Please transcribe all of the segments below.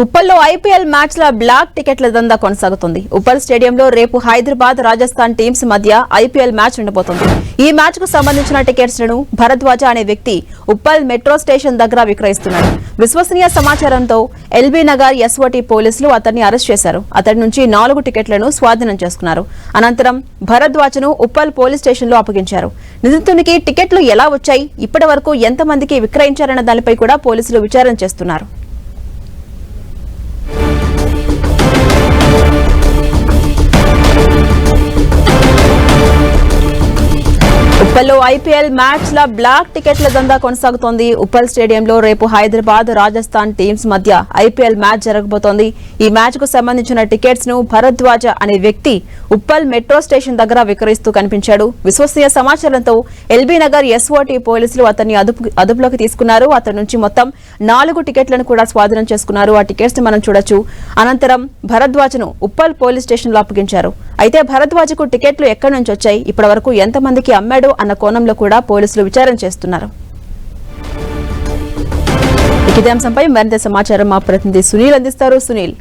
ఉప్పల్లో IPL మ్యాచ్ల black టికెట్ల దందా కొనసాగుతుంది. ఉప్పల్ స్టేడియంలో రేపు హైదరాబాద్ రాజస్థాన్ టీమ్స్ మధ్య ఐపీఎల్ మ్యాచ్ ఉండబోతోంది. ఈ మ్యాచ్ కు సంబంధించిన టికెట్స్ లను భరద్వాజ అనే వ్యక్తి ఉప్పల్ మెట్రో స్టేషన్ దగ్గర విక్రయిస్తున్నాడు. విశ్వసనీయ సమాచారంతో ఎల్బీ నగర్ ఎస్ఓటీ పోలీసులు అతన్ని అరెస్ట్ చేశారు. అతడి నుంచి 4 టికెట్లను స్వాధీనం చేసుకున్నారు. అనంతరం భరద్వాజను ఉప్పల్ పోలీస్ స్టేషన్ లో అప్పగించారు. నిందితునికి టికెట్లు ఎలా వచ్చాయి, ఇప్పటి వరకు ఎంతమందికి విక్రయించారన్న దానిపై కూడా పోలీసులు విచారణ చేస్తున్నారు. ఉప్పల్లో ఐపీఎల్ మ్యాచ్ల బ్లాక్ టికెట్ల దందా కొనసాగుతోంది. ఉప్పల్ స్టేడియంలో రేపు హైదరాబాద్ రాజస్థాన్ టీమ్స్ మధ్య ఐపీఎల్ మ్యాచ్ జరగబోతోంది. ఈ మ్యాచ్ కు సంబంధించిన టికెట్స్ ను భరద్వాజ అనే వ్యక్తి ఉప్పల్ మెట్రో స్టేషన్ దగ్గర విక్రయిస్తూ కనిపించాడు. విశ్వసనీయ సమాచారంతో ఎల్బీ నగర్ ఎస్ఓటీ పోలీసులు అతన్ని అదుపులోకి తీసుకున్నారు. అతని నుంచి మొత్తం 4 టికెట్లను కూడా స్వాధీనం చేసుకున్నారు. ఆ టికెట్స్ ని మనం చూడొచ్చు. అనంతరం భరద్వాజను ఉప్పల్ పోలీస్ స్టేషన్ లో అప్పగించారు. అయితే భరద్వాజకు టికెట్లు ఎక్కడి నుంచి వచ్చాయి, ఇప్పటి వరకు ఎంతమందికి అమ్మాడు అన్న కోణంలో కూడా పోలీసులు విచారణ చేస్తున్నారు. ఇదే అంశంపై మరింత సమాచారం మా ప్రతినిధి సునీల్ అందిస్తారు. సునీల్,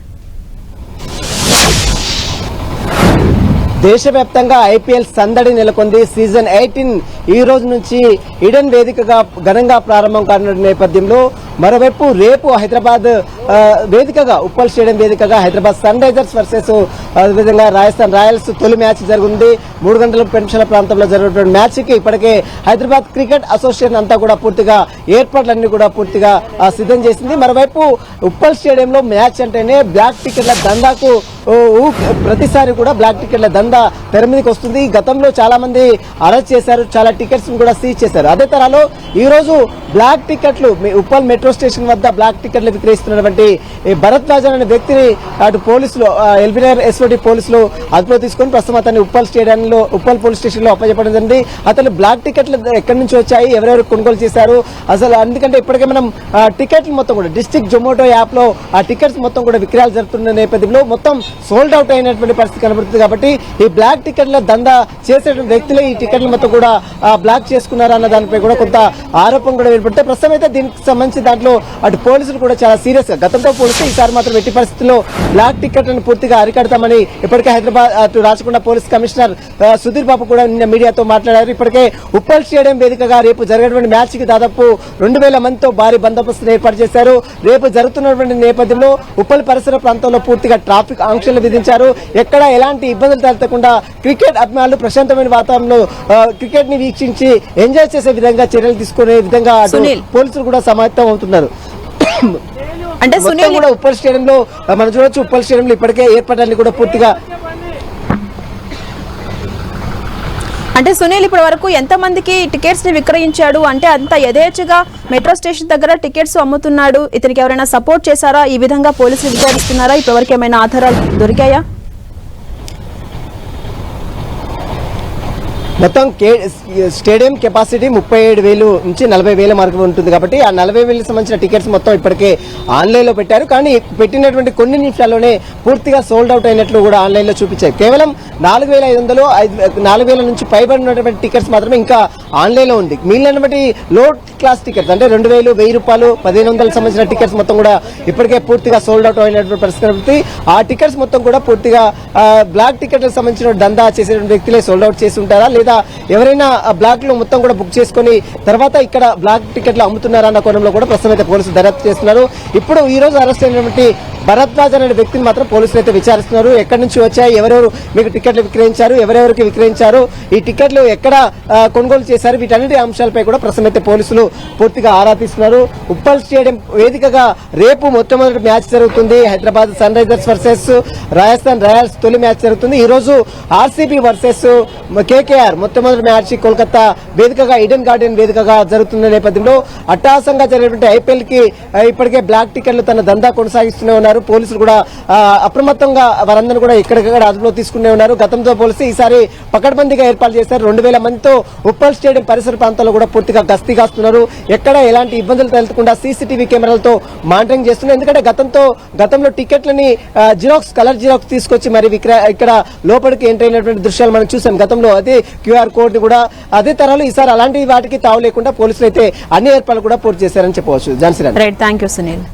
దేశవ్యాప్తంగా ఐపీఎల్ సందడి నెలకొంది. సీజన్ 18 ఈ రోజు నుంచి ఈడెన్ వేదికగా ఘనంగా ప్రారంభం కానున్న నేపథ్యంలో మరోవైపు రేపు హైదరాబాద్ వేదికగా ఉప్పల్ స్టేడియం వేదికగా హైదరాబాద్ సన్ రైజర్స్ వర్సెస్ అదేవిధంగా రాజస్థాన్ రాయల్స్ తొలి మ్యాచ్ జరుగుతుంది. 3 గంటల పెన్షన్ల ప్రాంతంలో జరిగినటువంటి మ్యాచ్ కి ఇప్పటికే హైదరాబాద్ క్రికెట్ అసోసియేషన్ అంతా కూడా పూర్తిగా ఏర్పాట్లన్నీ కూడా పూర్తిగా సిద్ధం చేసింది. మరోవైపు ఉప్పల్ స్టేడియంలో మ్యాచ్ అంటేనే బ్లాక్ టికెట్ల దందాకు ప్రతిసారి కూడా బ్లాక్ టికెట్ల దందా తెర మీదకి వస్తుంది. గతంలో చాలా మంది అరెస్ట్ చేశారు, చాలా టికెట్స్ కూడా సీజ్ చేశారు. అదే తరాలో ఈ రోజు బ్లాక్ టికెట్లు ఉప్పల్ మెట్రో స్టేషన్ వద్ద బ్లాక్ టికెట్లు విక్రయిస్తున్నటువంటి భరద్వాజ అనే వ్యక్తిని అటు పోలీసులు ఎల్బీ నగర్ ఎస్ఓటీ పోలీసులు అదుపులో తీసుకుని ప్రస్తుతం అతన్ని ఉప్పల్ స్టేడియంలో ఉప్పల్ పోలీస్ స్టేషన్ లో అప్పచెప్పడం జరిగింది. అతను బ్లాక్ టికెట్లు ఎక్కడి నుంచి వచ్చాయి, ఎవరెవరు కొనుగోలు చేశారు అసలు, ఎందుకంటే ఇప్పటికే మనం టికెట్లు మొత్తం కూడా డిస్ట్రిక్ట్ జొమాటో యాప్ లో ఆ టికెట్స్ మొత్తం కూడా విక్రయాలు జరుగుతున్న నేపథ్యంలో మొత్తం సోల్డ్ అవుట్ అయినటువంటి పరిస్థితి కనబడుతుంది. కాబట్టి ఈ బ్లాక్ టికెట్ల దందా చేసేటువంటి వ్యక్తులే ఈ టికెట్లు మొత్తం కూడా బ్లాక్ చేసుకున్నారు అన్న దానిపై కూడా కొంత ఆరోపణ కూడా ఏర్పడితే ప్రస్తుతం అయితే దీనికి సంబంధించి దాంట్లో అటు పోలీసులు కూడా చాలా సీరియస్ గా గతంతో పోలిస్తే ఈసారి మాత్రం ఎట్టి పరిస్థితుల్లో బ్లాక్ టికెట్లను పూర్తిగా అరికడతామని ఇప్పటికే హైదరాబాద్ అటు రాచకొండ పోలీస్ కమిషనర్ సుధీర్ బాబు కూడా నిన్న మీడియాతో మాట్లాడారు. ఇప్పటికే ఉప్పల్ స్టేడియం వేదికగా రేపు జరిగేటువంటి మ్యాచ్ కి దాదాపు 2000 మందితో భారీ బందోబస్తును ఏర్పాటు చేశారు. రేపు జరుగుతున్నటువంటి నేపథ్యంలో ఉప్పల్ పరిసర ప్రాంతంలో పూర్తిగా ట్రాఫిక్ ఆంక్షలు విధించారు. ఎక్కడ ఎలాంటి ఇబ్బందులు తలెత్తకుండా క్రికెట్ అభిమానులు ప్రశాంతమైన వాతావరణంలో క్రికెట్ ని వీక్షించి ఎంజాయ్ చేసే విధంగా చర్యలు తీసుకునే విధంగా పోలీసులు కూడా సమాయత్తం అవుతున్నారు. అంటే సునీల్ కూడా ఉప్పల్ స్టేడియంలో మనం చూడొచ్చు. ఉప్పల్ స్టేడియంలో ఇప్పటికే ఏర్పాట్లన్నీ కూడా పూర్తిగా అంటే సునీల్ ఇప్పటి వరకు ఎంత మందికి టికెట్స్ ని విక్రయించాడు, అంటే అంత యథేచ్ఛగా మెట్రో స్టేషన్ దగ్గర టికెట్స్ అమ్ముతున్నాడు, ఇతనికి ఎవరైనా సపోర్ట్ చేశారా, ఈ విధంగా పోలీసులు విచారిస్తున్నారా, ఇప్పటివరకు ఏమైనా ఆధారాలు దొరికాయా? మొత్తం స్టేడియం కెపాసిటీ 37,000 నుంచి 40,000 వరకు ఉంటుంది. కాబట్టి ఆ 40,000 సంబంధించిన టికెట్స్ మొత్తం ఇప్పటికే ఆన్లైన్ లో పెట్టారు. కానీ పెట్టినటువంటి కొన్ని నిమిషాల్లోనే పూర్తిగా సోల్డ్ అవుట్ అయినట్లు కూడా ఆన్లైన్ లో చూపించాయి. కేవలం 4,500 4,000 నుంచి పైబడినటువంటి టికెట్స్ మాత్రమే ఇంకా ఆన్లైన్ లో ఉంది. మిగిలినటువంటి లో క్లాస్ టికెట్స్ అంటే 2,000, 1,000 రూపాయలు, 1,500 సంబంధించిన టికెట్స్ మొత్తం కూడా ఇప్పటికే పూర్తిగా సోల్డ్ అవుట్ అయినటువంటి పరిస్థితి. ఆ టికెట్స్ మొత్తం కూడా పూర్తిగా బ్లాక్ టికెట్లకు సంబంధించిన దందా చేసేటువంటి వ్యక్తులే సోల్డ్ అవుట్ చేసి ఉంటారా, లేదా ఎవరైనా బ్లాక్ లో మొత్తం కూడా బుక్ చేసుకుని తర్వాత ఇక్కడ బ్లాక్ టికెట్లు అమ్ముతున్నారా అన్న కోణంలో కూడా ప్రస్తుతం అయితే పోలీసులు దర్యాప్తు చేస్తున్నారు. ఇప్పుడు ఈ రోజు అరెస్ట్ అయినటువంటి భరద్వాజ్ అనే వ్యక్తిని మాత్రం పోలీసులు అయితే విచారిస్తున్నారు. ఎక్కడి నుంచి వచ్చాయి, ఎవరెవరు మీకు టికెట్లు విక్రయించారు, ఎవరెవరికి విక్రయించారు, ఈ టికెట్లు ఎక్కడ కొనుగోలు చేశారు, వీటన్నిటి అంశాలపై కూడా ప్రస్తుతం అయితే పోలీసులు పూర్తిగా ఆరా తీస్తున్నారు. ఉప్పల్ స్టేడియం వేదికగా రేపు మొట్టమొదటి మ్యాచ్ జరుగుతుంది. Hyderabad sunrisers versus Rajasthan royals తొలి మ్యాచ్ జరుగుతుంది. ఈ రోజు ఆర్సీబీ వర్సెస్ కేకేఆర్ మొట్టమొదటి మ్యాచ్ కోల్కతా వేదికగా ఈడెన్ గార్డెన్ వేదికగా జరుగుతున్న నేపథ్యంలో అట్టహాసంగా జరిగినటువంటి ఐపీఎల్ కి ఇప్పటికే బ్లాక్ టికెట్లు తన దందా కొనసాగిస్తూనే ఉన్నారు. పోలీసులు కూడా అప్రమత్తంగా వారందరూ కూడా ఎక్కడికక్కడ అదుపులో తీసుకునే ఉన్నారు. గతంతో పోలిస్తే ఈసారి పకడ్బందీగా ఏర్పాటు చేశారు. 2,000 మందితో ఉప్పల్ స్టేడియం పరిసర ప్రాంతాల్లో కూడా పూర్తిగా గస్తీ కాస్తున్నారు. ఎక్కడ ఎలాంటి ఇబ్బందులు తలెత్తకుండా సీసీటీవీ కెమెరాలతో మానిటరింగ్ చేస్తున్నారు. ఎందుకంటే గతంలో టికెట్లని కలర్ జిరాక్స్ తీసుకొచ్చి మరి ఇక్కడ లోపలికి ఎంటర్ అయినటువంటి దృశ్యాలు మనం చూసాం గతంలో. అదే క్యూఆర్ కోడ్ కూడా అదే తరాలు ఈసారి అలాంటి వాటికి తావు లేకుండా పోలీసులు అయితే అన్ని ఏర్పాట్లు కూడా పూర్తి చేశారని చెప్పవచ్చు. Thank you Sunil.